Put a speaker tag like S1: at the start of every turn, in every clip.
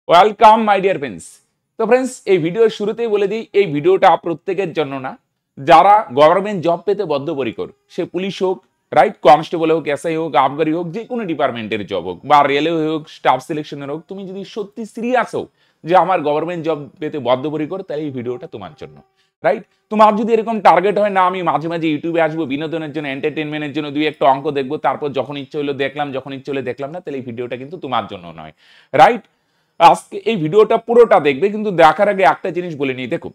S1: Welcome my dear friends. তো friends, এই ভিডিওর শুরুতেই বলে দিই, এই ভিডিওটা প্রত্যেকের জন্য না, যারা গভর্নমেন্ট জব পেতে বদ্ধপরিকর, সে পুলিশ হোক, রাইট, কনস্টেবল হোক, এসআই হোক, আবগারি হোক, যে কোনো ডিপার্টমেন্টের জব হোক, বা রেলওয়ে হোক, স্টাফ সিলেকশনের হোক, তুমি যদি সত্যি সিরিয়াস হও যে আমার গভর্নমেন্ট জব পেতে বদ্ধপরিকর, তাহলে এই ভিডিওটা তোমার জন্য, রাইট। তোমার যদি এরকম টার্গেট হয় না, আমি মাঝে মাঝে ইউটিউবে আসবো বিনোদনের জন্য, এন্টারটেনমেন্টের জন্য, দুই একটা অঙ্ক দেখবো, তারপর যখন ইচ্ছে হলো দেখলাম, যখন ইচ্ছে হলো দেখলাম না, তাহলে এই ভিডিওটা কিন্তু তোমার জন্য নয়, রাইট। আজকে এই ভিডিওটা পুরোটা দেখবে, কিন্তু দেখার আগে একটা জিনিস বলে নিই। দেখো,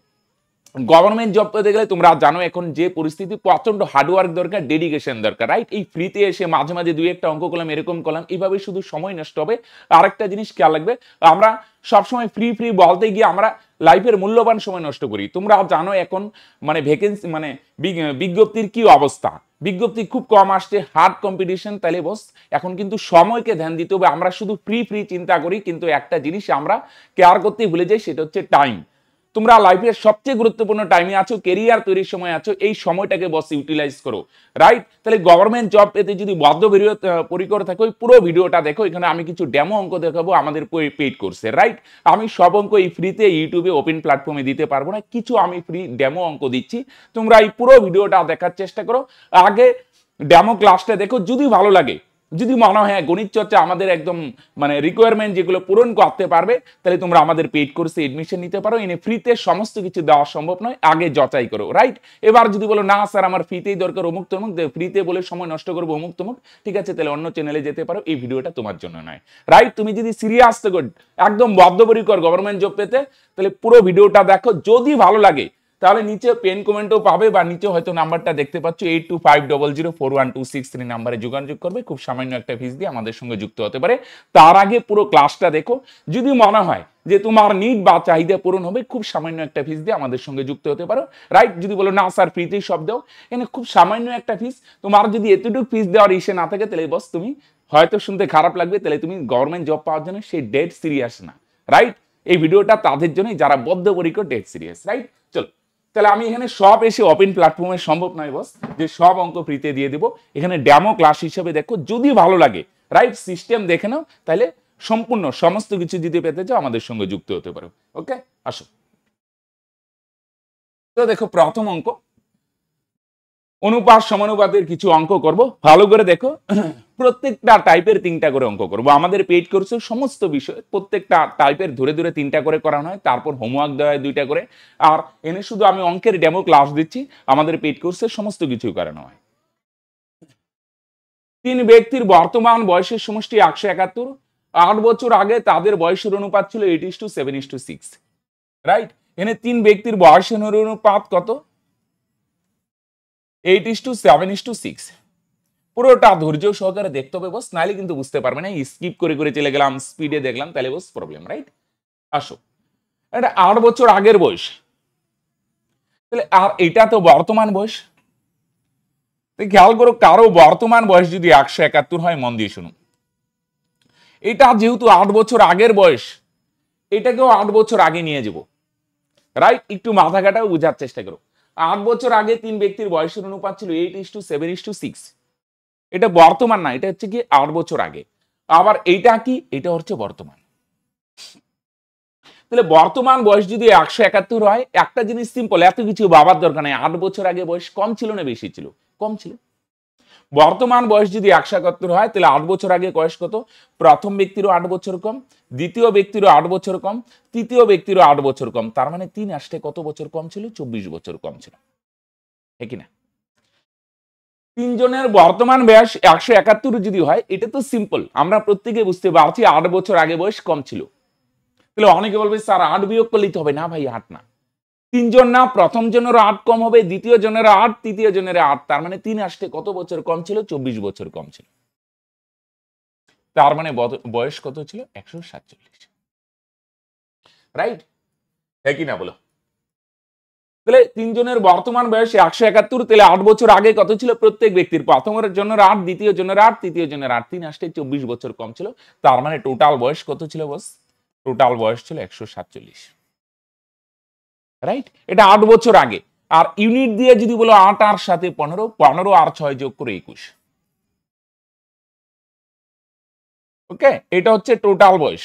S1: গভর্নমেন্ট জব পেতে গেলে তোমরা জানো এখন যে পরিস্থিতি, প্রচন্ড হার্ডওয়ার্ক দরকার, ডেডিকেশন দরকার, রাইট। এই ফ্রিতে এসে মাঝে মাঝে দুই একটা অঙ্ক করলাম, এরকম করলাম, এইভাবে শুধু সময় নষ্ট হবে। আরেকটা জিনিস খেয়াল রাখবে, আমরা সবসময় ফ্রি ফ্রি বলতে গিয়ে আমরা লাইফের মূল্যবান সময় নষ্ট করি। তোমরা জানো এখন মানে ভ্যাকেন্সি মানে বিজ্ঞপ্তির কি অবস্থা, বিজ্ঞপ্তি খুব কম আসছে, হার্ড কম্পিটিশন। তাহলে বস এখন কিন্তু সময়কে ধ্যান দিতে হবে। আমরা শুধু ফ্রি ফ্রি চিন্তা করি, কিন্তু একটা জিনিস আমরা কেয়ার করতে ভুলে যাই, সেটা হচ্ছে টাইম। তোমরা লাইফের সবচেয়ে গুরুত্বপূর্ণ টাইমে আছো, কেরিয়ার তৈরির সময় আছো, এই সময়টাকে বস ইউটিলাইজ করো, রাইট। তাহলে গভর্নমেন্ট জব পেতে যদি পরিকর থাকো, পুরো ভিডিওটা দেখো। এখানে আমি কিছু ডেমো অঙ্ক দেখাবো আমাদের পেইড কোর্সে, রাইট। আমি সব অঙ্ক এই ফ্রিতে ইউটিউবে ওপেন প্ল্যাটফর্মে দিতে পারবো না, কিছু আমি ফ্রি ডেমো অঙ্ক দিচ্ছি। তোমরা এই পুরো ভিডিওটা দেখার চেষ্টা করো, আগে ডেমো ক্লাসটা দেখো। যদি ভালো লাগে, যদি মনে হয় গণিত চর্চা আমাদের একদম মানে রিকোয়ারমেন্ট যেগুলো পূরণ করতে পারবে, তাহলে তোমরা আমাদের পেইড কোর্সে এডমিশন নিতে পারো। এনে ফ্রিতে সমস্ত কিছু দেওয়া সম্ভব নয়, আগে যাচাই করো, রাইট। এবার যদি বলো না স্যার আমার ফ্রিতেই দরকার, অমুক তমুক, ফ্রিতে বলে সময় নষ্ট করবো, অমুক তমুক, ঠিক আছে, তাহলে অন্য চ্যানেলে যেতে পারো। এই ভিডিওটা তোমার জন্য নয়, রাইট। তুমি যদি সিরিয়াস থাকো, একদম বদ্ধপরিকর গভর্নমেন্ট জব পেতে, তাহলে পুরো ভিডিওটা দেখো। যদি ভালো লাগে তাহলে নিচে পেন কমেন্টও পাবে, বা নিচে হয়তো নাম্বারটা দেখতে পাচ্ছ 8250041263 নাম্বারে যোগাযোগ করবে। খুব সামান্য একটা ফিস দিয়ে আমাদের সঙ্গে যুক্ত হতে পারে। তার আগে পুরো ক্লাসটা দেখো। যদি মনে হয় যে তোমার নিড বা চাহিদা পূরণ হবে, খুব সামান্য একটা ফিস দিয়ে আমাদের সঙ্গে যুক্ত হতে পারো, রাইট। যদি বলো না স্যার ফ্রিতেই সব দাও, এখানে খুব সামান্য একটা ফিস। তোমার যদি এতটুকু ফিস দেওয়ার ইসে না থাকে, তাহলে বস তুমি হয়তো শুনতে খারাপ লাগবে, তাহলে তুমি গভর্নমেন্ট জব পাওয়ার জন্য সেই ডেড সিরিয়াস না, রাইট। এই ভিডিওটা তাদের জন্যই যারা বদ্ধপরিকর ডেড সিরিয়াস, রাইট। চলো, তাহলে আমি এখানে সব এসে ওপেন প্ল্যাটফর্মে সম্ভব নয় বস যে সব অঙ্ক ফ্রিতে দিয়ে দেবো। এখানে ডেমো ক্লাস হিসেবে দেখো, যদি ভালো লাগে, রাইট, সিস্টেম দেখে নাও, তাহলে সম্পূর্ণ সমস্ত কিছু যদি পেতে চাও আমাদের সঙ্গে যুক্ত হতে পারো। ওকে, আসো। তো দেখো, প্রথম অঙ্ক, অনুপাত সমানুপাতের কিছু অঙ্ক করব। ভালো করে দেখো, প্রত্যেকটা টাইপের 3টা করে অঙ্ক করব। আমাদের পেইড কোর্সে সমস্ত বিষয় প্রত্যেকটা টাইপের ধরে ধরে 3টা করে করানো হয়, তারপর হোমওয়ার্ক দেওয়া হয় 2টা করে। আর এনে শুধু আমি অঙ্কের ডেমো ক্লাস দিচ্ছি, আমাদের পেইড কোর্সে সমস্ত কিছু করানো হয়। 3 ব্যক্তির বর্তমান বয়সের সমষ্টি 171। 8 বছর আগে তাদের বয়সের অনুপাত ছিল 8:7:6, রাইট। এনে 3 ব্যক্তির বয়সের অনুপাত কত? 8:7:6। পুরোটা ধৈর্য সহকারে দেখতে হবে বস, নাইলে কিন্তু বুঝতে পারবে না। স্কিপ করে করে চলে গেলাম, স্পিডে দেখলাম, তাহলে বস প্রবলেম, রাইট। আসো, এটা 8 বছর আগের বয়স, তাহলে আর এটা তো বর্তমান বয়স। খেয়াল করো, কারো বর্তমান বয়স যদি 171 হয়, মন দিয়ে শুনুন, এটা যেহেতু 8 বছর আগের বয়স, এটাকেও 8 বছর আগে নিয়ে যাব, রাইট। একটু মাথা কাটাও বোঝার চেষ্টা করো। 8 বছর আগে 3 ব্যক্তির বয়সের অনুপাত ছিল 8:7:6। এটা বর্তমান না, এটা হচ্ছে কি 8 বছর আগে। আবার এইটা কি, এটা হচ্ছে বর্তমান। তাহলে বর্তমান বয়স যদি 171 হয়, একটা জিনিস সিম্পল, এত কিছু ভাবার দরকার নেই। 8 বছর আগে বয়স কম ছিল না বেশি ছিল? কম ছিল। বর্তমান বয়স যদি 171 হয়, তাহলে 8 বছর আগে বয়স কত? প্রথম ব্যক্তিরও 8 বছর কম, দ্বিতীয় ব্যক্তিরও 8 বছর কম, তৃতীয় ব্যক্তিরও 8 বছর কম। তার মানে 3 আসতে কত বছর কম ছিল? 24 বছর কম ছিল, ঠিক কিনা? 3 জনের বর্তমান বয়স 171 যদি হয়, এটা তো সিম্পল, আমরা প্রত্যেকে বুঝতে পারছি 8 বছর আগে বয়স কম ছিল। তাহলে অনেকে বলবে স্যার 8 বিয়োগ করলেই তো হবে। না ভাই, 8 না, 3 জন না, প্রথম জনেরও 8 কম হবে, দ্বিতীয় জনের 8, তৃতীয় জনের 8। তার মানে 3 আসতে কত বছর কম ছিল? 24 বছর কম ছিল। তার মানে বয়স কত ছিল? 147, রাইট। হ্যাঁ কি না বলো? তাহলে 3 জনের বর্তমান বয়স 171, তাহলে 8 বছর আগে কত ছিল? প্রত্যেক ব্যক্তির প্রথমের জনের 8, দ্বিতীয় জনের 8, তৃতীয় জনের 8, 3 আসতে 24 বছর কম ছিল। তার মানে টোটাল বয়স কত ছিল বস? টোটাল বয়স ছিল 147, রাইট। এটা 8 বছর আগে। আর ইউনিট দিয়ে যদি বলো 8 আর 7 15, 15 আর 6 যোগ করে 21। ওকে, এটা হচ্ছে টোটাল বয়স।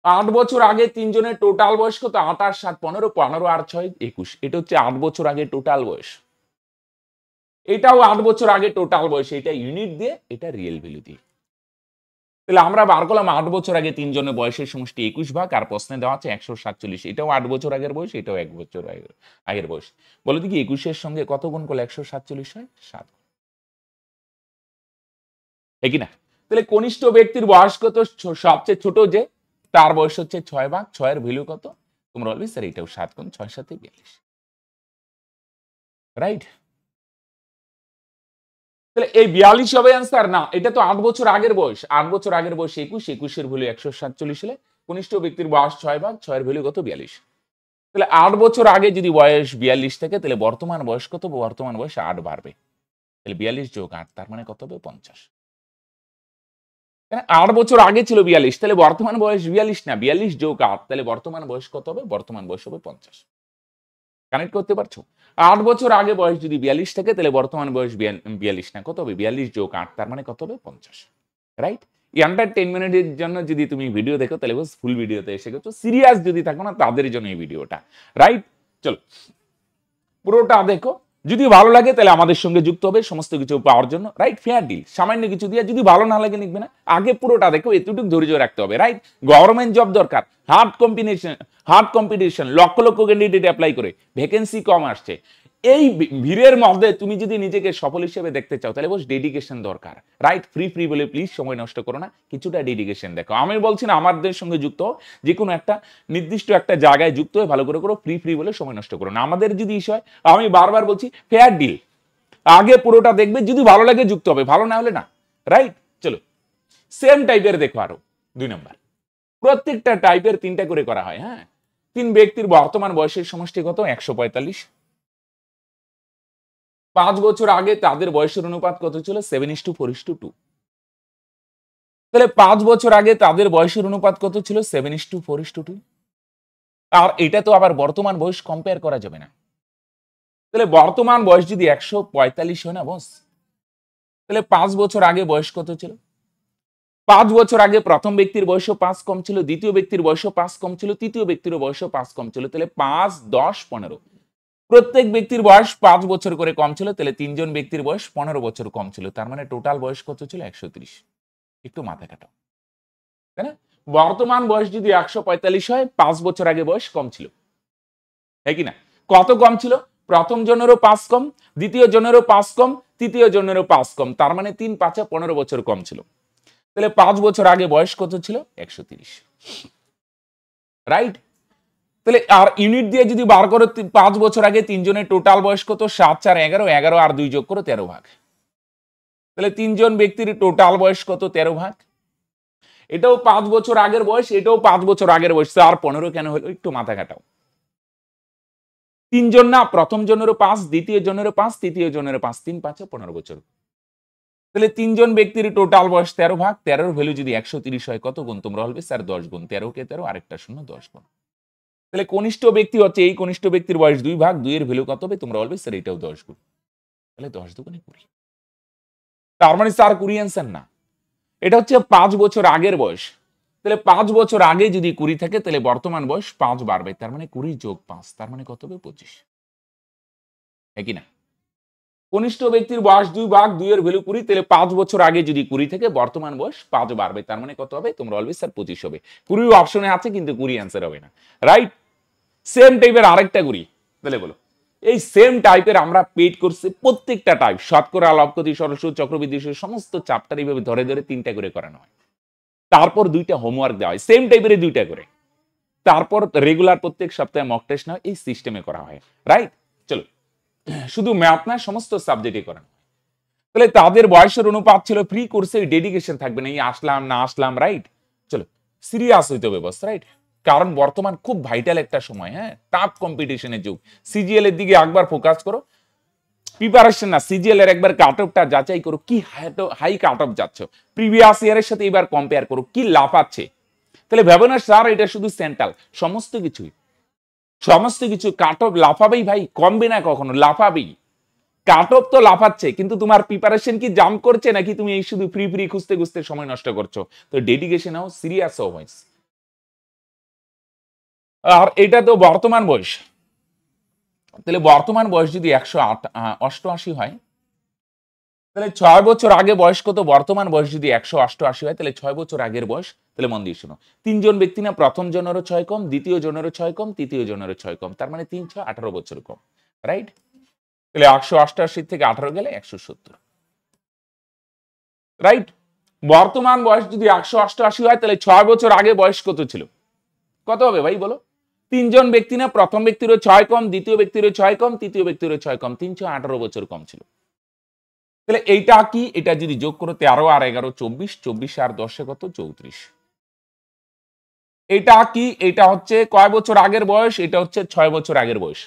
S1: 8 বছর আগে তিনজনের টোটাল বয়স কত? 28, 7, 15, 15 আর 6, 21। এটা হচ্ছে 8 বছর আগে টোটাল বয়স। এটাও 8 বছর আগে টোটাল বয়স। এটা ইউনিট দিয়ে, এটা রিয়েল ভ্যালু দিয়ে। তাহলে আমরা বার করলাম 8 বছর আগে তিনজনের বয়সের সমষ্টি 21 ভাগ, আর প্রশ্নে দেওয়া আছে 147। এটাও 8 বছর আগের বয়স, এটাও 1 বছর আগের বয়স। বলো দেখি 21 এর সঙ্গে কত গুণ করলে 147 হয়? 7। কি না? তাহলে কনিষ্ঠ ব্যক্তির বয়স কত? সবচেয়ে ছোট যে, তার বয়স হচ্ছে 6 ভাগ। 6 এর ভ্যালু কত? তোমরা বলবে স্যার এটাও 7 গুণ 6 7 42। রাইট? তাহলে এই 42 হবে অ্যান্সার না, এটা তো 8 বছর আগের বয়স। 8 বছর আগের বয়স 21, 21 এর ভ্যালু 147 হলে কনিষ্ঠ ব্যক্তির বয়স 6 ভাগ, 6 এর ভ্যালু কত? 42। তাহলে 8 বছর আগে যদি বয়স 42 থাকে, তাহলে বর্তমান বয়স কত? বর্তমান বয়স 8 বাড়বে। তাহলে 42 যোগ 8 তার মানে কত হবে? 50। 8 বছর আগে ছিল 42, তাহলে বর্তমান বয়স 42 না, 42 যোগ 8, তাহলে বর্তমান বয়স কত হবে? বর্তমান বয়স হবে 50। কানেক্ট করতে পারছো? 8 বছর আগে বয়স যদি 42 থাকে, তাহলে বর্তমান বয়স 42 না, কত হবে? 42 যোগ 8 তার মানে কত হবে? 50। রাইট? এই এন্টারটেইনমেন্টের জন্য যদি তুমি ভিডিও দেখো, তাহলে বস ফুল ভিডিওতে এসে গেছো। সিরিয়াস যদি থাকো না, তাদের জন্য এই ভিডিওটা। রাইট? চলো পুরোটা দেখো। যদি ভালো লাগে তাহলে আমাদের সঙ্গে যুক্ত হবে সমস্ত কিছু পাওয়ার জন্য। রাইট? ফেয়ার ডিল, সামান্য কিছু দিয়ে। যদি ভালো না লাগে লিখবে না, আগে পুরোটা দেখো, এতটুকু ধৈর্য রাখতে হবে। রাইট? গভর্নমেন্ট জব দরকার, hard competition, lakh lakh candidate apply করে, ভ্যাকেন্সি কম আসছে। এই ভিড়ের মধ্যে তুমি যদি নিজেকে সফল হিসেবে দেখতে চাও, তাহলে বস ডেডিকেশন দরকার। রাইট? ফ্রি বলে প্লিজ সময় নষ্ট করো না, কিছুটা ডেডিকেশন দেখো। আমি বলছি না আমাদের সঙ্গে যুক্ত হও, যে কোনো একটা নির্দিষ্ট একটা জায়গায় যুক্ত হয়ে ভালো করে করো। ফ্রি বলে সময় নষ্ট করো না। আমাদের যদি ইস্যু হয়, আমি বারবার বলছি ফেয়ার ডিল, আগে পুরোটা দেখবে, যদি ভালো লাগে যুক্ত হবে, ভালো না হলে না। রাইট? চলো সেম টাইপের দেখো আরো 2 নম্বর। প্রত্যেকটা টাইপের 3টা করে করা হয়। হ্যাঁ, 3 ব্যক্তির বর্তমান বয়সের সমষ্টি কত? 145। 5 বছর আগে তাদের বয়সের অনুপাত কত ছিল? 7:4:2। তাহলে 5 বছর আগে তাদের বয়সের অনুপাত কত ছিল? 7:4:2। আর এটা তো আবার বর্তমান বয়স কম্পেয়ার করা যাবে না। তাহলে বর্তমান বয়স যদি 145 হয় না বস, তাহলে 5 বছর আগে বয়স কত ছিল? 5 বছর আগে প্রথম ব্যক্তির বয়সও 5 কম ছিল, দ্বিতীয় ব্যক্তির বয়সও 5 কম ছিল, তৃতীয় ব্যক্তির বয়সও 5 কম ছিল। তাহলে 5, 10, 15, প্রত্যেক ব্যক্তির বয়স 5 বছর করে কম ছিল। তাহলে 3 জন ব্যক্তির বয়স 15 বছর কম ছিল। তার মানে টোটাল বয়স কত ছিল? 130। একটু মাথা কাটাও, তাই না? বর্তমান বয়স যদি 145 হয়, 5 বছর আগে বয়স কম ছিল, হ্যাঁ কি না? কত কম ছিল? প্রথম জনেরও 5 কম, দ্বিতীয় জনেরও 5 কম, তৃতীয় জনেরও 5 কম। তার মানে 3, 5, 15 বছর কম ছিল। তাহলে 5 বছর আগে বয়স কত ছিল? 130। রাইট? তাহলে আর ইউনিট দিয়ে যদি বার করো, 5 বছর আগে তিনজনের টোটাল বয়স কত? 7, 4, 11, 11 আর 2 যোগ করো 13 ভাগ। তাহলে 3 জন ব্যক্তির টোটাল বয়স কত? 13 ভাগ। এটাও 5 বছর আগের বয়স, এটাও 5 বছর আগের বয়স। আর 15 কেন হলো? একটু মাথা কাটাও। 3 জন না, প্রথম জনেরও 5, দ্বিতীয় জনেরও 5, তৃতীয় জনেরও 5, 3, 5, 15 বছর। তাহলে 3 জন ব্যক্তির টোটাল বয়স 13 ভাগ। 13 এর ভ্যালু যদি 130 হয়, কত গুণ? তোমরা বলবে স্যার 10 গুণ। 13 কে 13, আরেকটা শূন্য, 10 গুণ। তাহলে কনিষ্ঠ ব্যক্তি হচ্ছে, এই কনিষ্ঠ ব্যক্তির বয়স 2 ভাগ। 2 এর ভ্যালু কত হবে? তোমরা বলবে স্যার এটাও 10 গুণ। তাহলে 10 দুগুণে 20। তার মানে স্যার 20 অ্যান্সার না, এটা হচ্ছে 5 বছর আগের বয়স। তাহলে 5 বছর আগে যদি 20 থাকে, তাহলে বর্তমান বয়স 5 বাড়বে। তার মানে 20 যোগ 5, তার মানে কত হবে? 25। হ্যাঁ কি না? কনিষ্ঠ ব্যক্তির বয়স 2 ভাগ, 2 এর ভ্যালু 20। তাহলে 5 বছর আগে যদি 20 থাকে, বর্তমান বয়স 5 বাড়বে। তার মানে কত হবে? তোমরা বলবে স্যার 25 হবে। 20 অপশনে আছে, কিন্তু 20 অ্যান্সার হবে না। রাইট? সেম টাইপের আরেকটা 20, তাহলে বলো। এই সেম টাইপের আমরা পেড করছি প্রত্যেকটা টাইপ, শতকরা, লবগতি, সরল সুদ, চক্রবৃদ্ধি সুদ, সমস্ত চ্যাপ্টার এইভাবে ধরে 3টা করে করানো হয়। তারপর 2টা হোমওয়ার্ক দেওয়া হয়, সেম টাইপের 2টা করে। তারপর রেগুলার প্রত্যেক সপ্তাহে মক টেস্ট নেওয়া, এই সিস্টেমে করা হয়। রাইট? চলো, শুধু ম্যাথ না, সমস্ত সাবজেক্টে করানো হয়। তাহলে তাদের বয়সের অনুপাত ছিল। ফ্রি কোর্সে ডেডিকেশন থাকবে না, এই আসলাম না আসলাম। রাইট? চলো সিরিয়াস হইতে হবে বস। রাইট? কারণ বর্তমান খুব ভাইটাল একটা সময়। হ্যাঁ, টাফ কম্পিটিশনের যুগ। সিজিএল এর দিকে একবার ফোকাস করো, প্রিপারেশন না, সিজিএল এর একবার কাট অফটা যাচাই করো, কি হাই কাট অফ যাচ্ছ, প্রিভিয়াস ইয়ারের সাথে এবার কম্পেয়ার করো, কি লাফাচ্ছে। তাহলে ভেবো না স্যার এটা শুধু সেন্ট্রাল, সমস্ত কিছু কাট অফ লাফাবেই ভাই, কমবে না কখনো, লাফাবেই। কাট অফ তো লাফাচ্ছে, কিন্তু তোমার প্রিপারেশন কি জাম্প করছে, নাকি তুমি এই শুধু ফ্রি খুঁজতে খুঁজতে সময় নষ্ট করছো? তো ডেডিকেশন হও, সিরিয়াস হও ভাই। আর এটা তো বর্তমান বয়স, তাহলে বর্তমান বয়স যদি 188 হয়, তাহলে 6 বছর আগে বয়স কত? বর্তমান বয়স যদি 188 হয়, তাহলে 6 বছর আগের বয়স, তাহলে মন দিয়ে শোনো, তিনজন ব্যক্তি না, প্রথম জনেরও 6 কম, দ্বিতীয় জনেরও 6 কম, তৃতীয় জনেরও 6 কম, তার মানে 3 6 18 বছর কম, রাইট? তাহলে 188 থেকে 18 গেলে 170, রাইট? বর্তমান বয়স যদি 188 হয়, তাহলে 6 বছর আগে বয়স কত ছিল? কত হবে ভাই বলো? তিনজন ব্যক্তি না, প্রথম ব্যক্তিরও 6 কম, দ্বিতীয় ব্যক্তিরও 6 কম, তৃতীয় ব্যক্তিরও 6 কম, 318 বছর কম ছিল। তাহলে এইটা কি? এটা যদি যোগ করো 13 আর 11 24, 24 আর 10 কত? 34। এটা কি? এটা হচ্ছে কয় বছর আগের বয়স? এটা হচ্ছে 6 বছর আগের বয়স।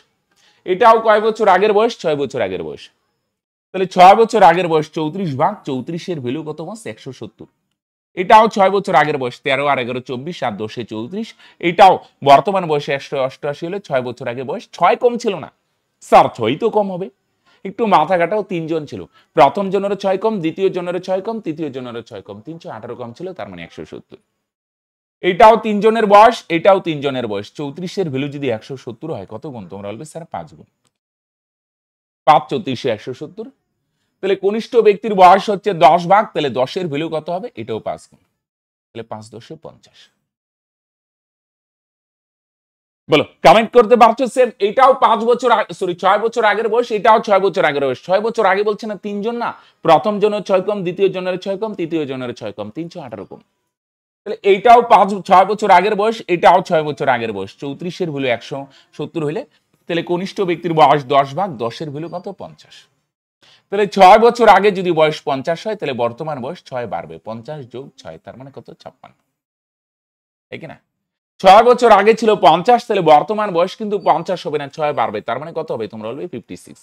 S1: এটাও কয় বছর আগের বয়স? 6 বছর আগের বয়স। তাহলে 6 বছর আগের বয়স 34 ভাগ 34 এর ভ্যালু কত? 170। এটাও 6 বছর আগের বয়স, 13 আর 11 24 আর 10 34। এটাও বর্তমান বয়সে 188 হলে 6 বছর আগে বয়স 6 কম ছিল না স্যার, 6 তো কম হবে। একটু মাথা কাটাও, তিনজন ছিল, প্রথম জনেরও 6 কম, দ্বিতীয় জনেরও 6 কম, তৃতীয় জনেরও 6 কম, 318 কম ছিল, তার মানে 170। এটাও তিনজনের বয়স, এটাও তিনজনের বয়স, 34 এর ভ্যালু যদি 170 হয়, কত গুণ? তোমরা বলবে স্যার 5 গুণ। 5 34 170। তাহলে কনিষ্ঠ ব্যক্তির বয়স হচ্ছে 10 ভাগ, তাহলে 10 এর ভ্যালু কত হবে? এটাও 5 গুণ, তাহলে 5 10 50। বলো, কমেন্ট করতে পারছো? সেম এটাও 5 বছর, সরি 6 বছর আগের বয়স, এটাও 6 বছর আগের বয়স। 6 বছর আগে বলছে না, তিনজন না, প্রথম জনের 6 কম, দ্বিতীয় জনের 6 কম, তৃতীয় জনের 6 কম, 318 কম। তাহলে এইটাও 6 বছর আগের বয়স, এটাও 6 বছর আগের বয়স, 34 এর ভ্যালু 170 হইলে, তাহলে কনিষ্ঠ ব্যক্তির বয়স 10 ভাগ 10 এর ভ্যালু কত? 50। তাহলে 6 বছর আগে যদি বয়স 50 হয়, তাহলে বর্তমান বয়স 6 বাড়বে, 50 যোগ 6, তার মানে কত? 56, তাই কি না? 6 বছর আগে ছিল 50, তাহলে বর্তমান বয়স কিন্তু 50 হবে না, 6 বাড়বে, তার মানে কত হবে? তোমরা বলবে 56।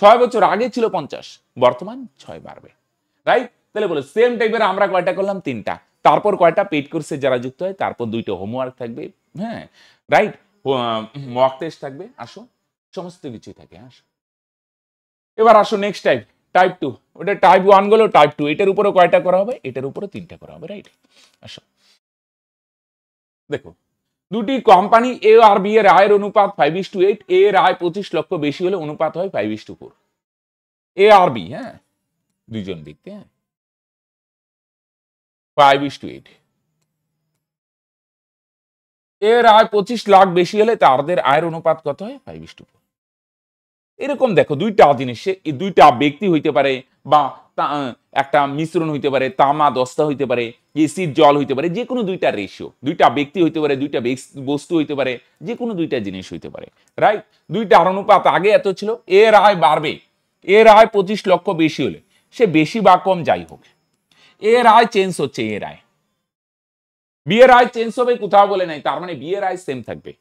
S1: 6 বছর আগে ছিল 50, বর্তমান 6 বাড়বে, রাইট? তাহলে বলো, সেম টাইপের আমরা কয়টা করলাম? 3টা। তারপর কয়টা? পেইড কোর্সে যারা যুক্ত হয়, তারপর 2টো হোমওয়ার্ক থাকবে, হ্যাঁ, রাইট? মক টেস্ট থাকবে, আসো, সমস্ত কিছুই থাকে, আসো। এবার আসো নেক্সট টাইপ, টাইপ 2। ওটা টাইপ 1 গুলো, টাইপ 2, এটার উপরে কয়টা করা হবে? এটার উপরে 3টা করা হবে, রাইট? আসো দেখো, দুটি কোম্পানি এ আর বি এর আয়ের অনুপাত 5:8। এ এর আয় 25 লক্ষ বেশি হলে অনুপাত হয় 5:4। এ আর বি, হ্যাঁ, দুইজন ব্যক্তি, হ্যাঁ, 5:8। এর আয় 25 লাখ বেশি হলে তাদের আয়ের অনুপাত কত হয়? 5:4। এরকম দেখো, দুইটা জিনিস, দুইটা ব্যক্তি হইতে পারে, বা একটা মিশ্রণ হইতে পারে, তামা দস্তা হইতে পারে, এসিড জল হইতে পারে, যে কোনো দুইটা রেশিও, দুইটা ব্যক্তি হইতে পারে, দুইটা বস্তু হইতে পারে, যে কোনো দুইটা জিনিস হইতে পারে, রাইট? দুইটার অনুপাত আগে এত ছিল, এর আয় বাড়বে, এর আয় 25 লক্ষ বেশি হলে, সে বেশি বা কম যাই হোক, এর আয় চেঞ্জ হচ্ছে, এর আয়, বি এর আয় চেঞ্জ হবে কোথাও বলে নাই, তার মানে বি এর আয় সেম থাকবে।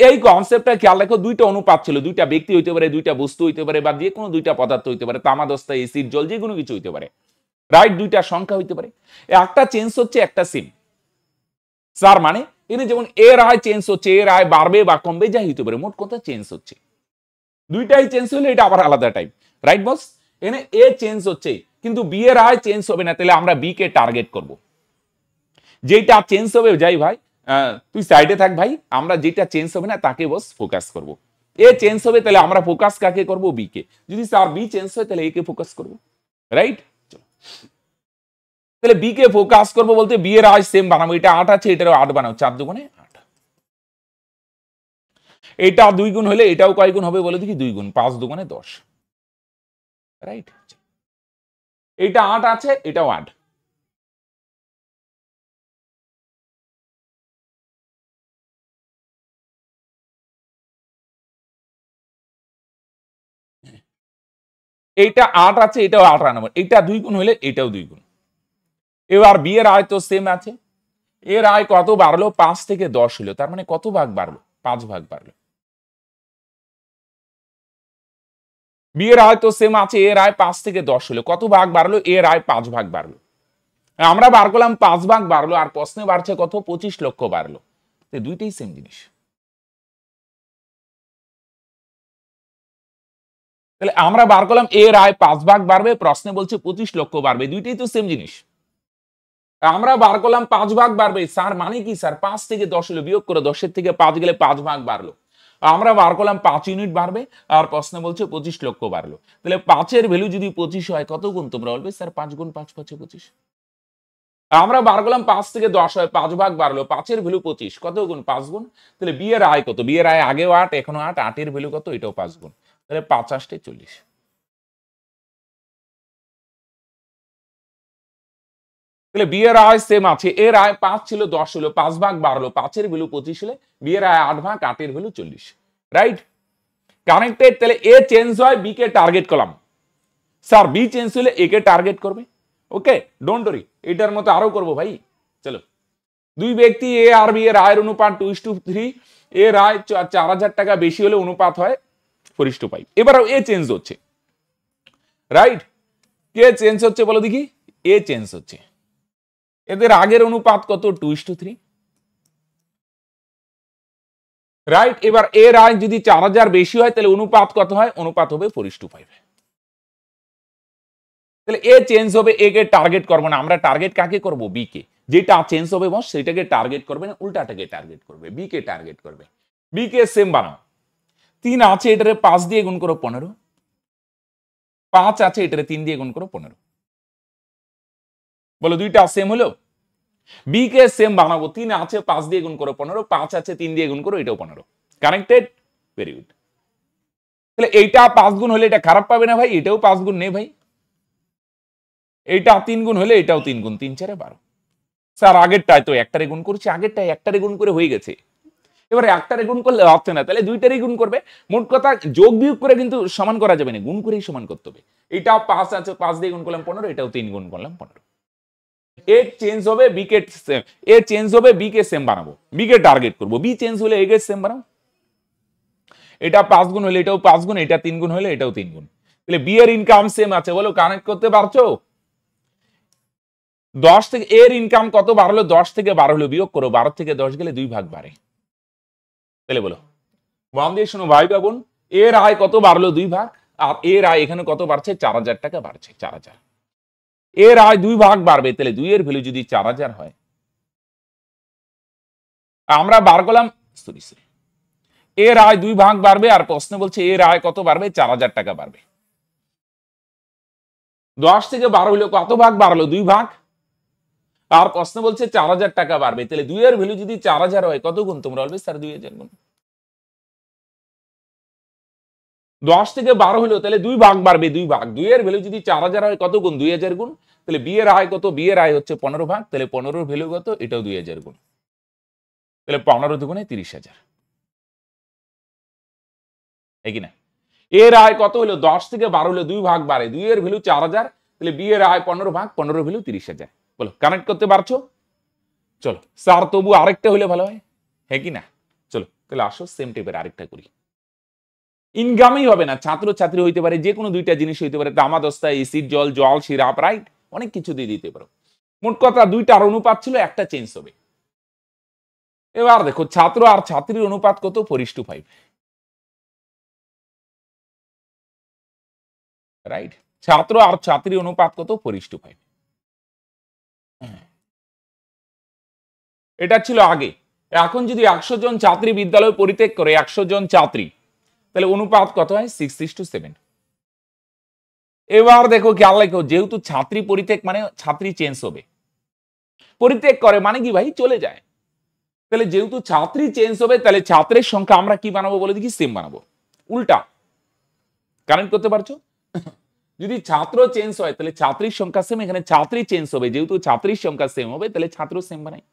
S1: এই কনসেপ্টটা খেয়াল রাখো, দুইটা অনুপাত ছিল, দুইটা ব্যক্তি হইতে পারে, দুইটা বস্তু হইতে পারে, বা যে কোনো দুইটা পদার্থ হইতে পারে, তামা দস্তা এসিড জল, যে কোনো কিছু হইতে পারে, রাইট? দুইটা সংখ্যা হইতে পারে, একটা চেঞ্জ হচ্ছে, একটা সেম। স্যার মানে এনে যেমন এর আয় চেঞ্জ হচ্ছে, এর আয় বাড়বে বা কমবে, যাই হইতে পারে, মোট কথা চেঞ্জ হচ্ছে, দুইটাই চেঞ্জ হলে এটা আবার আলাদা টাইপ, রাইট বস? এনে এ চেঞ্জ হচ্ছে, কিন্তু বি এর আয় চেঞ্জ হবে না, তাহলে আমরা বি কে টার্গেট করব। যেটা চেঞ্জ হবে, যাই ভাই তুই সাইডে থাক ভাই, আমরা যেটা চেঞ্জ হবে না তাকে বস ফোকাস করব। এ চেঞ্জ হবে, তাহলে আমরা ফোকাস কাকে করব? বি কে। যদি স্যার বি চেঞ্জ হয়, তাহলে এ কে ফোকাস করব, রাইট? তাহলে বি কে ফোকাস করব বলতে, বি এর আয় সেম বানাবো, এটা 8 আছে, এটারও 8 বানাও, 4 দুগুণে 8। এটা 2 গুণ হলে এটাও কয় গুণ হবে বলে দেখি? 2 গুণ, 5 দুগুণে 10, রাইট? এটা 8 আছে, এটাও 8। এইটা 8 আছে, এটাও 8 আনাবো, এটা 2 গুণ হলে এটাও 2 গুণ। এবার বি এর আয় তো সেম আছে, এর আয় কত বাড়লো? 5 থেকে 10 হলো, তার মানে কত ভাগ বাড়লো? 5 ভাগ বাড়লো। বি এর আয় তো সেম আছে, এর আয় 5 থেকে 10 হলো, কত ভাগ বাড়লো? এর আয় 5 ভাগ বাড়লো। আমরা বার করলাম 5 ভাগ বাড়লো, আর প্রশ্নে বাড়ছে কত? 25 লক্ষ বাড়লো, দুইটাই সেম জিনিস। তাহলে আমরা বার করলাম এর আয় 5 ভাগ বাড়বে, প্রশ্নে বলছে 25 লক্ষ বাড়বে, দুইটাই তো সেম জিনিস। আমরা বার করলাম 5 ভাগ বাড়বে স্যার, মানে কি স্যার 5 থেকে 10 হলো, বিয়োগ করে 10 থেকে 5 গেলে 5 ভাগ বাড়লো। আমরা বার করলাম 5 ইউনিট বাড়বে, আর প্রশ্নে বলছে 25 লক্ষ বাড়লো। তাহলে 5 এর ভ্যালু যদি 25 হয় কত গুণ, তোমরা বলবে স্যার 5 গুণ 5 5 25। আমরা বার করলাম 5 থেকে 10 হয়, 5 ভাগ বাড়লো, 5 এর ভ্যালু 25, কত গুণ 5 গুণ। তাহলে বি এর আয় কত, বি এর আয় আগেও 8 এখনো 8, 8 এর ভ্যালু কত, এটাও 5 গুণ। তাহলে 5 8 40। তাহলে বি এর আয় সেম আছে, এর আয় 5 ছিল 10 হলো, 5 ভাগ বাড়লো, 5 এর ভ্যালু 25 হলে বি এর আয় 8 ভাগ, 8 এর ভ্যালু 40, রাইট কানেক্টেড। তাহলে এ চেঞ্জ হয়, বি কে টার্গেট করলাম, স্যার বি চেঞ্জ হলে এ কে টার্গেট করবে। ওকে, ডোন্ট ওরি, এটার মতো আরো করবো ভাই। চলো, দুই ব্যক্তি এ আর বি এর আয়ের অনুপাত 2:3, এর আয় 4000 টাকা বেশি হলে অনুপাত হয় 4:5। এবারও এ চেঞ্জ হচ্ছে, রাইট কে চেঞ্জ হচ্ছে বলো দেখি, এ চেঞ্জ হচ্ছে, এদের আগের অনুপাত কত 2:3, রাইট। এবার এর আয় যদি 4000 বেশি হয় তাহলে অনুপাত কত হয়, অনুপাত হবে 4:5। তাহলে এ চেঞ্জ হবে, এ কে টার্গেট করবো না, আমরা টার্গেট কাকে করব, বি কে। যেটা চেঞ্জ হবে বস সেটাকে টার্গেট করবে না, উল্টাটাকে টার্গেট করবে, বি কে টার্গেট করবে। বি কে সেম বানাও, 3 আছে এটারে 5 দিয়ে গুণ করো 15, 5 আছে এটারে 3 দিয়ে গুণ করো 15। বলো দুইটা সেম হলো। বি কে সেম বানাবো, 3 আছে 5 দিয়ে গুণ করো 15, 5 আছে 3 দিয়ে গুণ করো, এটাও 15, কানেক্টেড, ভেরি গুড। তাহলে এইটা 5 গুণ হলে এটা খারাপ পাবে না ভাই, এটাও 5 গুণ নেই ভাই, এইটা 3 গুণ হলে এটাও 3 গুণ, 3 4 12। স্যার আগেরটায় তো একটারে গুণ করছি, আগেরটায় একটারে গুণ করে হয়ে গেছে, এবারে একটারে গুণ করলে হচ্ছে না, তাহলে দুইটারই গুণ করবে। মোট কথা যোগ বিয়োগ করে কিন্তু সমান করা যাবে না, গুণ করেই সমান করতে হবে। এটা 5 আছে, 5 দিয়ে গুণ করলাম 15, এটাও 3 গুণ করলাম 15। এ চেঞ্জ হবে, বি কে সেম, এ চেঞ্জ হবে, বি কে সেম বানাবো, বি কে টার্গেট করব, বি চেঞ্জ হলে এ কে সেম বানাও। এটা 5 গুণ হলে এটাও 5 গুণ, এটা 3 গুণ হলে এটাও 3 গুণ। তাহলে বি এর ইনকাম সেম আছে, বলো কানেক্ট করতে পারছো। 10 থেকে এর ইনকাম কত বাড়লো, 10 থেকে 12 হলো, বিয়োগ করো, 12 থেকে 10 গেলে 2 ভাগ বাড়ে। তাহলে বলো, মন দিয়ে শোনো ভাই বোন, এর আয় কত বাড়লো 2 ভাগ, আর এর আয় এখানে কত বাড়ছে, 4000 টাকা বাড়ছে, 4000। এর আয় 2 ভাগ বাড়বে, তাহলে 2 এর ভ্যালু যদি 4000 হয়, আমরা বার করলাম, সরি সরি, এর আয় 2 ভাগ বাড়বে, আর প্রশ্ন বলছে এর আয় কত বাড়বে, 4000 টাকা বাড়বে। 10 থেকে 12 হলো কত ভাগ বাড়লো, 2 ভাগ, আর প্রশ্ন বলছে 4000 টাকা বাড়বে, তাহলে 2 এর ভ্যালু যদি 4000 হয় কত গুণ, তোমরা বলবে স্যার 2000 গুণ। 10 থেকে 12 হলো, তাহলে 2 ভাগ বাড়বে, 2 ভাগ, 2 এর ভ্যালু যদি 4000 হয় কত গুণ, 2000 গুণ। তাহলে বি এর আয় কত, বি এর আয় হচ্ছে 15 ভাগ, তাহলে 15 এর ভ্যালু কত, এটাও 2000 গুণ। তাহলে 15 দুগুণে 30000, এই কি না। এর আয় কত হলো, 10 থেকে 12 হলো, 2 ভাগ বাড়ে, 2 এর ভ্যালু 4000, তাহলে বি এর আয় 15 ভাগ, 15 ভ্যালু 30000। বলো কানেক্ট করতে পারছো। চলো স্যার তবু আরেকটা হলে ভালো হয়, হ্যাঁ কি না। চলো তাহলে আসো সেম টাইপের আরেকটা করি। ইনকামই হবে না, ছাত্র ছাত্রী হইতে পারে, যে কোনো দুইটা জিনিস হইতে পারে, তামা দস্তা, এসিড জল, জল সিরাপ, রাইট, অনেক কিছু দিয়ে দিতে পারো। মোট কথা দুইটার অনুপাত ছিল, একটা চেঞ্জ হবে। এবার দেখো ছাত্র আর ছাত্রীর অনুপাত কত, 4:5, রাইট। ছাত্র আর ছাত্রীর অনুপাত কত, 4:5। এটা ছিল আগে। এখন যদি 100 জন ছাত্রী বিদ্যালয় পরিত্যাগ করে, 100 জন ছাত্রী, তাহলে অনুপাত কত হয়, 6:7। এবার দেখো খেয়াল রাখো, যেহেতু ছাত্রী পরিত্যাগ মানে ছাত্রী চেঞ্জ হবে, পরিত্যাগ করে মানে কি ভাই, চলে যায়। তাহলে যেহেতু ছাত্রী চেঞ্জ হবে, তাহলে ছাত্রের সংখ্যা আমরা কি বানাবো বলে দেখি, সেম বানাবো, উল্টা। কানেক্ট করতে পারছো। যদি ছাত্র চেঞ্জ হয় তাহলে ছাত্রীর সংখ্যা সেম, এখানে ছাত্রী চেঞ্জ হবে, যেহেতু ছাত্রীর সংখ্যা সেম হবে তাহলে ছাত্র সেম বানাই।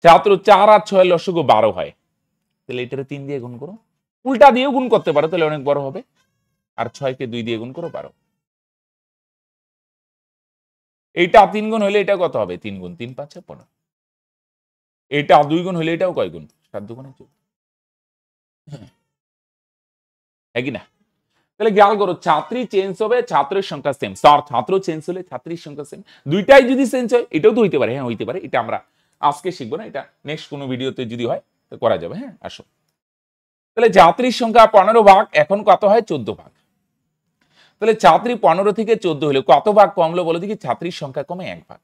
S1: ছাত্র 4 আর 6 লসগু 12 হয়, তাহলে এটারে 3 দিয়ে গুণ করো, উল্টা দিয়েও গুণ করতে পারো, তাহলে অনেক বড় হবে। আর 6 কে 2 দিয়ে গুণ করো 12। এইটা 3 গুণ হলে এটা কত হবে, 3 গুণ 3 5 15। এটা 2 গুণ হলে এটাও কয় গুণ, 7 দুগুণে 14, হ্যাঁ কি না। তাহলে খেয়াল করো, ছাত্রী চেঞ্জ হবে, ছাত্রের সংখ্যা সেম, স্যার ছাত্র চেঞ্জ হলে ছাত্রীর সংখ্যা সেম, দুইটাই যদি চেঞ্জ হয়, এটাও তো হইতে পারে, হ্যাঁ হইতে পারে, এটা আমরা আজকে শিখবো না, এটা নেক্সট কোনো ভিডিওতে যদি হয় তো করা যাবে। হ্যাঁ আসো, তাহলে ছাত্রীর সংখ্যা 15 ভাগ, এখন কত হয়, 14 ভাগ। তাহলে ছাত্রী 15 থেকে 14 হলে কত ভাগ কমলো বলো দেখি, ছাত্রীর সংখ্যা কমে 1 ভাগ।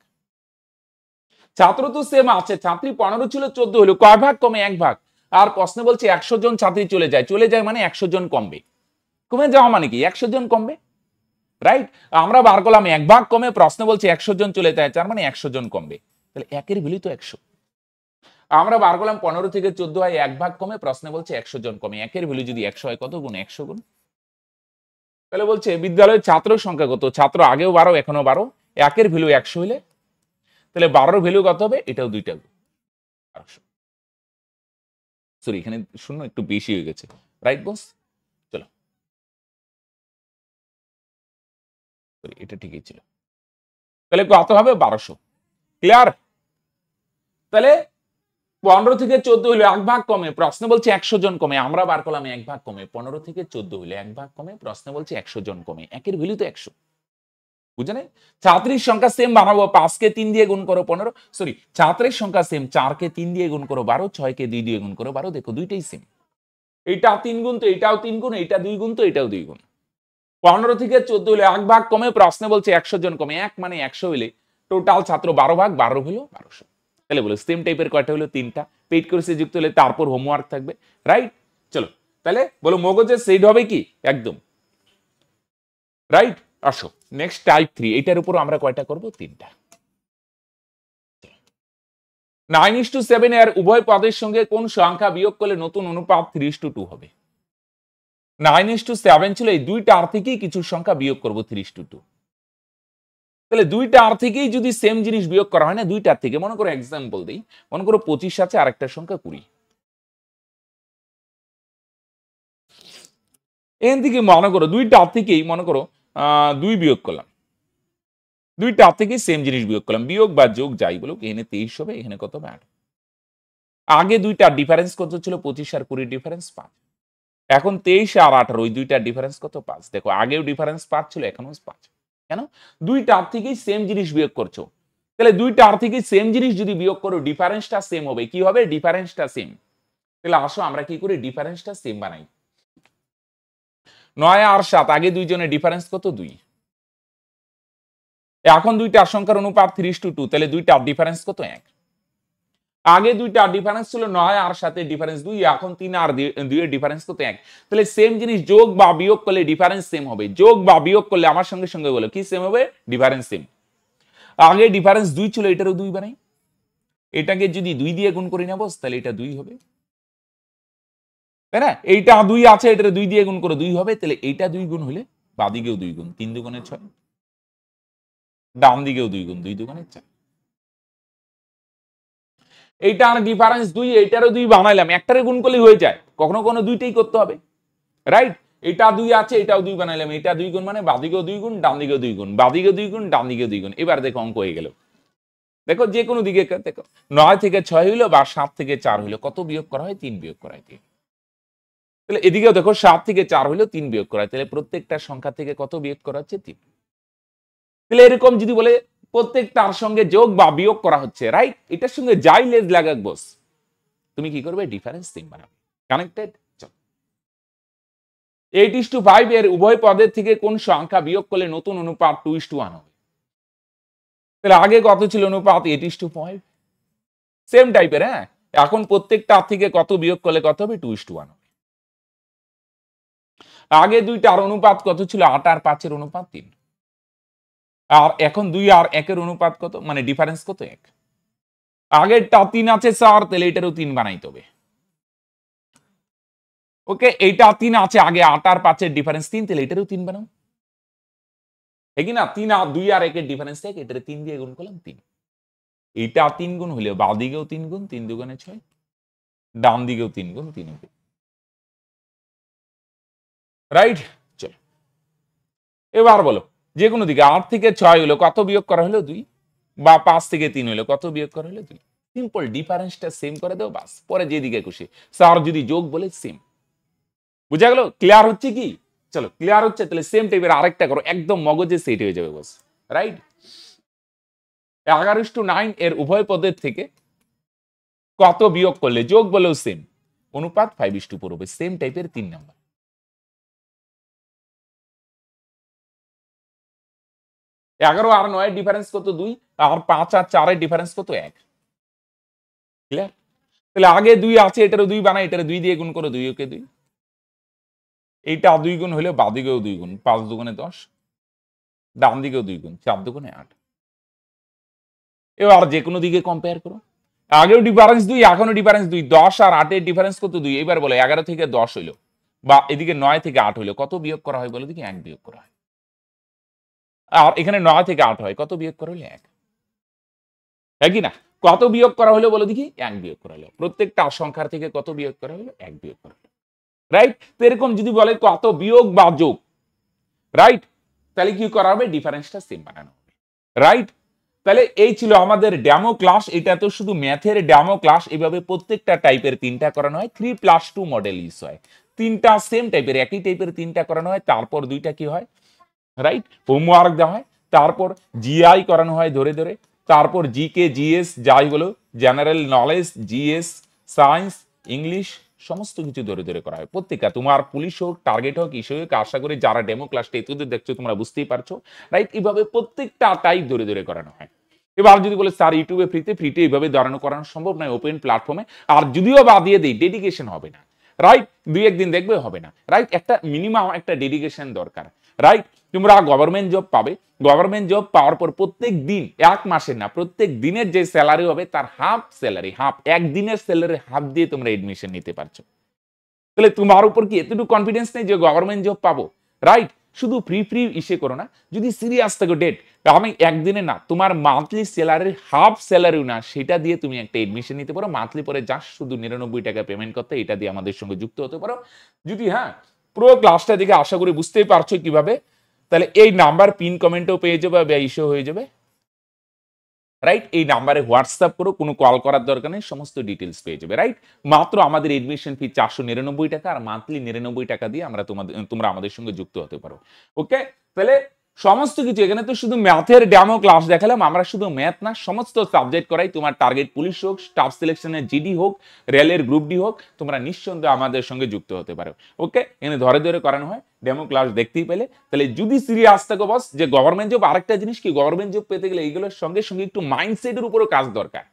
S1: ছাত্র তো সেম আছে, ছাত্রী 15 ছিল 14 হলো, কয় ভাগ কমে? 1 ভাগ। আর প্রশ্নে বলছে 100 জন ছাত্রী চলে যায়, চলে যায় মানে 100 জন কমবে। কমে যাওয়া মানে কি? 100 জন কমবে, রাইট? আমরা বার করলাম 1 ভাগ কমে, প্রশ্নে বলছে 100 জন চলে যায়, তার মানে 100 জন কমবে, তাহলে 1 এর ভ্যালু তো 100। আমরা বার করলাম 15 থেকে 14 হয় 1 ভাগ কমে, প্রশ্নে বলছে 100 জন কমে, 1 এর ভ্যালু যদি 100 হয় কত গুণ? 100 গুণ। তাহলে বলছে বিদ্যালয়ের ছাত্র সংখ্যা কত? ছাত্র আগেও 12 এখনো 12, 1 এর ভ্যালু 100 হলে তাহলে 12 এর ভ্যালু কত হবে? এটাও দুইটা গুণ 1200। সরি, এখানে শূন্য একটু বেশি হয়ে গেছে, রাইট বস? চলো, সরি, এটা ঠিকই ছিল। তাহলে কত হবে? 1200। ক্লিয়ার? তাহলে 15 থেকে 14 হইলো 1 ভাগ কমে, প্রশ্ন বলছে 100 জন কমে, আমরা বার করলাম 1 ভাগ কমে, 15 থেকে 14 হইলো 1 ভাগ কমে, প্রশ্ন বলছে 100 জন কমে, 1 এর ভ্যালু তো 100। বুঝে নাই? ছাত্রীর সংখ্যা সেম বানাবো, 5 কে 3 দিয়ে গুণ করো 15, সরি, ছাত্রের সংখ্যা সেম, 4 কে 3 দিয়ে গুণ করো 12, 6 কে 2 দিয়ে গুণ করো 12, দেখো দুইটাই সেম। এইটা 3 গুণ তো এটাও 3 গুণ, এইটা 2 গুণ তো এটাও 2 গুণ। 15 থেকে 14 হলে 1 ভাগ কমে, প্রশ্নে বলছে 100 জন কমে, 1 মানে 100 হলে টোটাল ছাত্র 12 ভাগ, 12 হলো 1200। তাহলে বলো সেম টাইপের কয়টা হলো? 3টা। পেইড কোর্সে যুক্ত হলে তারপর হোমওয়ার্ক থাকবে, রাইট? চলো, তাহলে বলো মগজের সেট হবে কি? একদম রাইট। আসো নেক্সট টাইপ 3, এটার উপর আমরা কয়টা করব? 3টা। 9:7 এর উভয় পদের সঙ্গে কোন সংখ্যা বিয়োগ করলে নতুন অনুপাত 3:2 হবে? 9:7 ছিল, এই দুইটার থেকেই কিছু সংখ্যা বিয়োগ করব 3:2। তাহলে দুইটার থেকেই যদি সেম জিনিস বিয়োগ করা হয় না, দুইটার থেকে, মনে করো এক্সাম্পল দেই, মনে করো 25 আছে আর একটা সংখ্যা 20, এখান থেকে মনে করো দুইটার থেকেই মনে করো 2 বিয়োগ করলাম, দুইটার থেকেই সেম জিনিস বিয়োগ করলাম, বিয়োগ বা যোগ যাই বলুক, এখানে 23 হবে, এখানে কত হবে? 8। আগে দুইটার ডিফারেন্স কত ছিল? 25 আর 20 ডিফারেন্স 5। এখন 23 আর 18, ওই দুইটার ডিফারেন্স কত? 5। দেখো আগেও ডিফারেন্স 5 ছিল, এখনো 5। কেন? দুইটার থেকেই সেম জিনিস বিয়োগ করছো, তাহলে দুইটার থেকেই সেম জিনিস যদি বিয়োগ করো ডিফারেন্সটা সেম হবে। কি হবে? ডিফারেন্সটা সেম। তাহলে আসো আমরা কি করি? ডিফারেন্সটা সেম বানাই। 9 আর 7, আগে দুইজনের ডিফারেন্স কত? 2। এখন দুইটার সংখ্যার অনুপাত 3:2, তাহলে দুইটার ডিফারেন্স কত? 1। আগে দুইটার ডিফারেন্স ছিল 9 আর 7 এর ডিফারেন্স 2, এখন 3 আর 2 এর ডিফারেন্স কত? 1। তাহলে সেম জিনিস যোগ বা বিয়োগ করলে ডিফারেন্স সেম হবে। যোগ বা বিয়োগ করলে আমার সঙ্গে সঙ্গে বলো কি সেম হবে? Difference same. আগে ডিফারেন্স 2 ছিল, এটারও 2 বানাই, এটাকে যদি 2 দিয়ে গুণ করি না বস, তাহলে এটা 2 হবে, তাই না? এইটা 2 আছে, এটা 2 দিয়ে গুণ করে 2 হবে, তাহলে এইটা 2 গুণ হলে বাদিকেও 2 গুণ, 3 দুগুণে 6, ডান দিকেও 2 গুণ, 2 দুগুণে 4। এইটার ডিফারেন্স 2, এইটারও 2 বানাইলাম, একটারে গুণ করলেই হয়ে যায়, কখনো কোনো দুইটাই করতে হবে, রাইট? এটা 2 আছে, এটাও 2 বানাইলাম, এটা 2 গুণ মানে বাদিকেও 2 গুণ, ডান দিকেও 2 গুণ, বাদিকেও 2 গুণ, ডান দিকেও 2 গুণ। এবার দেখো অঙ্ক হয়ে গেল। দেখো যে কোনো দিকে দেখো, 9 থেকে 6 হইলো বা 7 থেকে 4 হইলো, কত বিয়োগ করা হয়? 3 বিয়োগ করা হয় 3। তাহলে এদিকেও দেখো 7 থেকে 4 হইলো 3 বিয়োগ করা হয়, তাহলে প্রত্যেকটা সংখ্যা থেকে কত বিয়োগ করা হচ্ছে? 3। তাহলে এরকম যদি বলে প্রত্যেকটার সঙ্গে যোগ বা বিয়োগ করা হচ্ছে, রাইট? এটার সঙ্গে যাই লেজ লাগাক বস, তুমি কি করবে? ডিফারেন্স সেম বানাবে। কানেক্টেড? 8:5 এর উভয় পদের থেকে কোন সংখ্যা বিয়োগ করলে নতুন অনুপাত 2:1 হবে? তাহলে আগে কত ছিল অনুপাত? 8:5। সেম টাইপের, হ্যাঁ। এখন প্রত্যেকটা থেকে কত বিয়োগ করলে কত হবে? 2:1 হবে। আগে দুইটার অনুপাত কত ছিল? 8 আর 5 এর অনুপাত 3। আর এখন 2 আর 1 এর অনুপাত কত? মানে ডিফারেন্স কত? 1। আগেরটা 3 আছে স্যার, তাহলে এটারও 3 বানাইতে হবে। ওকে, এইটা 3 আছে, আগে 8 আর 5 এর ডিফারেন্স 3, তাহলে এটারও 3 বানাও। ঠিক না? 3 আর 2 আর 1 এর ডিফারেন্স 1, এটারে 3 দিয়ে গুণ করলাম 3। এইটা 3 গুণ হলে বাঁ দিকেও 3 গুণ, 3 দুগুণে 6, ডান দিকেও 3 গুণ, 3 হবে, রাইট? চলো এবার বলো যে কোনো দিকে 8 থেকে 6 হলো কত বিয়োগ করা হলো? 2। বা 5 থেকে 3 হলো কত বিয়োগ করা হলো? 2। সিম্পল, ডিফারেন্সটা সেম করে দাও, বাস, পরে যেদিকে খুশি। স্যার যদি যোগ বলে সেম। বুঝা গেল? ক্লিয়ার হচ্ছে কি? চলো ক্লিয়ার হচ্ছে, তাহলে সেম টাইপের আরেকটা করো, একদম মগজে সেট হয়ে যাবে বস, রাইট? 11:9 এর উভয় পদের থেকে কত বিয়োগ করলে যোগ বলেও সেম অনুপাত 5:4 হবে? সেম টাইপের 3 নাম্বার। 11 আর 9 এর ডিফারেন্স কত? 2। আর 5 আর 4 এর ডিফারেন্স কত? 1। ক্লিয়ার? তাহলে আগে 2 আছে, এটারও 2 বানাই, এটারে 2 দিয়ে গুণ করো, 2 ওকে 2, এইটা 2 গুণ হলে বাদিকেও 2 গুণ, 5 দুগুণে 10, ডান দিকেও 2 গুণ, 4 দুগুণে 8। এবার যে কোনো দিকে কম্পেয়ার করো, আগেও ডিফারেন্স 2, এখনো ডিফারেন্স 2, 10 আর 8 এর ডিফারেন্স কত? 2। এবার বলো 11 থেকে 10 হইলো, বা এদিকে 9 থেকে 8 হইলো, কত বিয়োগ করা হয় বলো দেখি? 1 বিয়োগ করা হয়। আর এখানে 9 থেকে 8 হয়, কত বিয়োগ করা হলো? 1। একই না? কত বিয়োগ করা হলো বলো দেখি? 1 বিয়োগ করা হলো। প্রত্যেকটা সংখ্যার থেকে কত বিয়োগ করা হলো? 1 বিয়োগ করা হলো। রাইট? তো এরকম যদি বলে কত বিয়োগ বা যোগ, রাইট, তাহলে কি করা হবে? ডিফারেন্সটা সেম বানানো হবে। রাইট? তাহলে এই ছিল আমাদের ডেমো ক্লাস। এটা তো শুধু ম্যাথের ডেমো ক্লাস। এভাবে প্রত্যেকটা টাইপের 3টা করানো হয়, 3+2 মডেল ইউজ হয়। 3টা সেম টাইপের, একই টাইপের 3টা করানো হয়, তারপর 2টা কি হয়? রাইট, হোমওয়ার্ক দেওয়া হয়, তারপর জিআই করানো হয় ধরে ধরে, তারপর জিকে জিএস যাই বলো, general knowledge, GS, science, English, সমস্ত কিছু ধরে ধরে করা হয়। প্রত্যেকটা তোমার পুলিশ হোক, টার্গেট হোক, ইস্যু হোক, আশা করি যারা ডেমো ক্লাসটা এতদূর দেখছো তোমরা বুঝতেই পারছো। রাইট, এইভাবে প্রত্যেকটা টাইপ ধরে ধরে করানো হয়। এবার যদি বলে স্যার ইউটিউবে ফ্রিতে এইভাবে ধরানো করানো সম্ভব নয় ওপেন প্ল্যাটফর্মে, আর যদিও বা দিয়ে দিই ডেডিকেশন হবে না। রাইট, 2-1 দিন দেখবে হবে না। রাইট, একটা মিনিমাম একটা ডেডিকেশন দরকার। রাইট, তোমরা গভর্নমেন্ট জব পাবে, গভর্নমেন্ট জব পাওয়ার পর প্রত্যেক দিন, 1 মাসের না, প্রত্যেক দিনের যে স্যালারি হবে তার হাফ স্যালারি, হাফ, একদিনের স্যালারি হাফ দিয়ে তোমরা এডমিশন নিতে পারছো। তাহলে তোমার উপর কি এতটুকু কনফিডেন্স নেই যে গভর্নমেন্ট জব পাবো? রাইট, শুধু ফ্রি ইসে করো না, যদি সিরিয়াস থাকো ডেট আমি একদিনে না, তোমার মান্থলি স্যালারির হাফ স্যালারিও না, সেটা দিয়ে তুমি একটা এডমিশন নিতে পারো। মান্থলি পরে যা শুধু 99 টাকা পেমেন্ট করতে, এটা দিয়ে আমাদের সঙ্গে যুক্ত হতে পারো। যদি হ্যাঁ, পুরো ক্লাসটা দেখে আশা করি বুঝতেই পারছো কিভাবে। তাহলে এই নাম্বার পিন কমেন্টও পেয়ে যাবে বা ইস্যু হয়ে যাবে। রাইট, এই নাম্বারে হোয়াটসঅ্যাপ করো, কোনো কল করার দরকার নেই, সমস্ত ডিটেলস পেয়ে যাবে। রাইট, মাত্র আমাদের এডমিশন ফি 499 টাকা, আর মান্থলি 99 টাকা দিয়ে তোমরা আমাদের সঙ্গে যুক্ত হতে পারো। ওকে, তাহলে সমস্ত কিছু এখানে তো শুধু ম্যাথের ডেমো ক্লাস দেখালাম, আমরা শুধু ম্যাথ না, সমস্ত সাবজেক্ট করাই। তোমার টার্গেট পুলিশ হোক, স্টাফ সিলেকশনের জিডি হোক, রেলের গ্রুপ ডি হোক, তোমরা নিঃসন্দেহে আমাদের সঙ্গে যুক্ত হতে পারো। ওকে, এখানে ধরে ধরে করানো হয়, ডেমো ক্লাস দেখতেই পেলে। তাহলে যদি সিরিয়াস থাকো বস যে গভর্নমেন্ট জব, আরেকটা জিনিস কি, গভর্নমেন্ট জব পেতে গেলে এইগুলোর সঙ্গে সঙ্গে একটু মাইন্ডসেটের উপরও কাজ দরকার।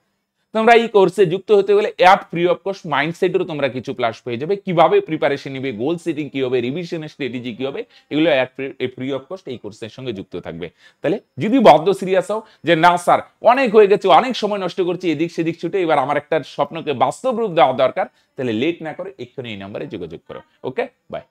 S1: তোমরা এই কোর্সে যুক্ত হতে গেলে অ্যাট ফ্রি অফ কোর্স মাইন্ডসেটেরও তোমরা কিছু ক্লাস পেয়ে যাবে, কিভাবে প্রিপারেশন নিবে, গোল সেটিং কি হবে, রিভিশনের স্ট্র্যাটেজি কি হবে, এগুলো অ্যাট ফ্রি অফ কোর্স এই কোর্সের সঙ্গে যুক্ত থাকবে। তাহলে যদি বদ্ধ সিরিয়াস হও যে না স্যার অনেক হয়ে গেছে, অনেক সময় নষ্ট করছি এদিক সেদিক ছুটে, এবার আমার একটা স্বপ্নকে বাস্তব রূপ দেওয়া দরকার, তাহলে লেট না করে এক্ষুনি এই নাম্বারে যোগাযোগ করো। ওকে, বাই।